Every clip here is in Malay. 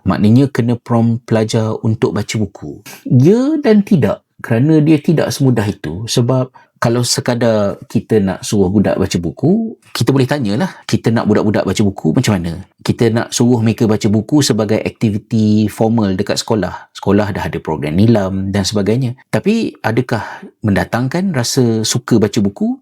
Maknanya kena prompt pelajar untuk baca buku. Ya dan tidak. Kerana dia tidak semudah itu. Sebab kalau sekadar kita nak suruh budak baca buku, kita boleh tanyalah, kita nak budak-budak baca buku macam mana? Kita nak suruh mereka baca buku sebagai aktiviti formal dekat sekolah. Sekolah dah ada program nilam dan sebagainya. Tapi adakah mendatangkan rasa suka baca buku?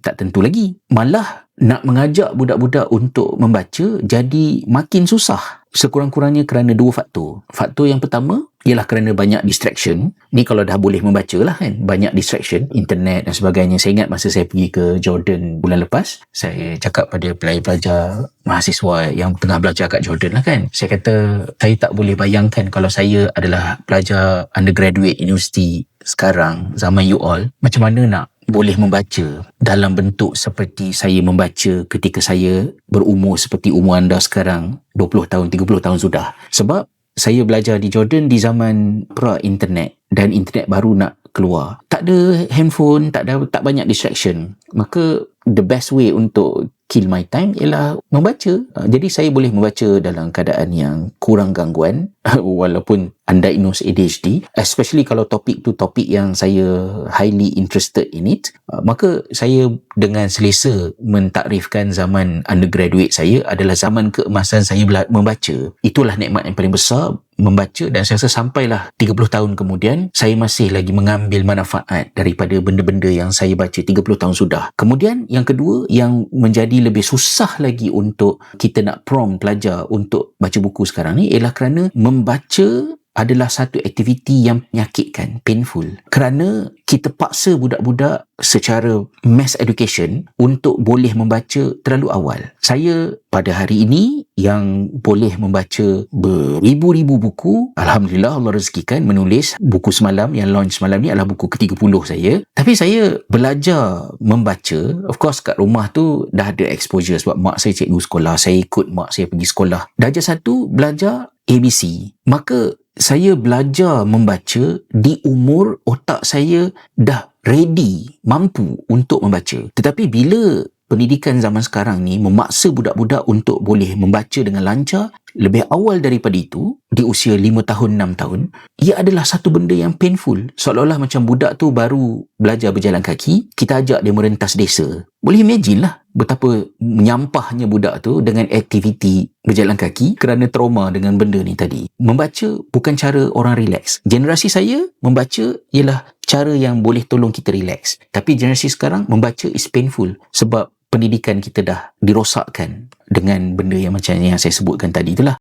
Tak tentu lagi. Malah nak mengajak budak-budak untuk membaca jadi makin susah. Sekurang-kurangnya kerana dua faktor. Faktor yang pertama ialah kerana banyak distraction. Ni kalau dah boleh membaca lah kan. Banyak distraction, internet dan sebagainya. Saya ingat masa saya pergi ke Jordan bulan lepas, saya cakap pada pelajar-pelajar mahasiswa yang tengah belajar kat Jordan lah kan. Saya kata, saya tak boleh bayangkan kalau saya adalah pelajar undergraduate university sekarang, zaman you all, macam mana nak boleh membaca dalam bentuk seperti saya membaca ketika saya berumur seperti umur anda sekarang, 20 tahun, 30 tahun sudah. Sebab saya belajar di Jordan di zaman pra-internet dan internet baru nak keluar. Tak ada handphone, tak banyak distraction. Maka the best way untuk kill my time ialah membaca. Jadi saya boleh membaca dalam keadaan yang kurang gangguan walaupun undiagnosed ADHD, especially kalau topik tu topik yang saya highly interested in it. Maka saya dengan selesa mentakrifkan zaman undergraduate saya adalah zaman keemasan saya membaca. Itulah nikmat yang paling besar, membaca, dan saya rasa sampailah 30 tahun kemudian saya masih lagi mengambil manfaat daripada benda-benda yang saya baca 30 tahun sudah. Kemudian yang kedua yang menjadi lebih susah lagi untuk kita nak prompt pelajar untuk baca buku sekarang ni ialah kerana membaca adalah satu aktiviti yang menyakitkan, painful. Kerana kita paksa budak-budak secara mass education untuk boleh membaca terlalu awal. Saya pada hari ini yang boleh membaca beribu-ribu buku, Alhamdulillah Allah rezekikan menulis buku semalam, yang launch semalam ni adalah buku ke-30 saya. Tapi saya belajar membaca, of course kat rumah tu dah ada exposure sebab mak saya cikgu sekolah, saya ikut mak saya pergi sekolah. Darjah 1 belajar ABC. Maka saya belajar membaca di umur otak saya dah ready, mampu untuk membaca. Tetapi bila pendidikan zaman sekarang ni memaksa budak-budak untuk boleh membaca dengan lancar lebih awal daripada itu, di usia 5 tahun, 6 tahun, ia adalah satu benda yang painful. Seolah-olah macam budak tu baru belajar berjalan kaki, kita ajak dia merentas desa. Boleh imagine lah betapa menyampahnya budak tu dengan aktiviti berjalan kaki kerana trauma dengan benda ni tadi. Membaca bukan cara orang relax. Generasi saya membaca ialah cara yang boleh tolong kita relax. Tapi generasi sekarang membaca is painful sebab pendidikan kita dah dirosakkan dengan benda yang macam yang saya sebutkan tadi itulah.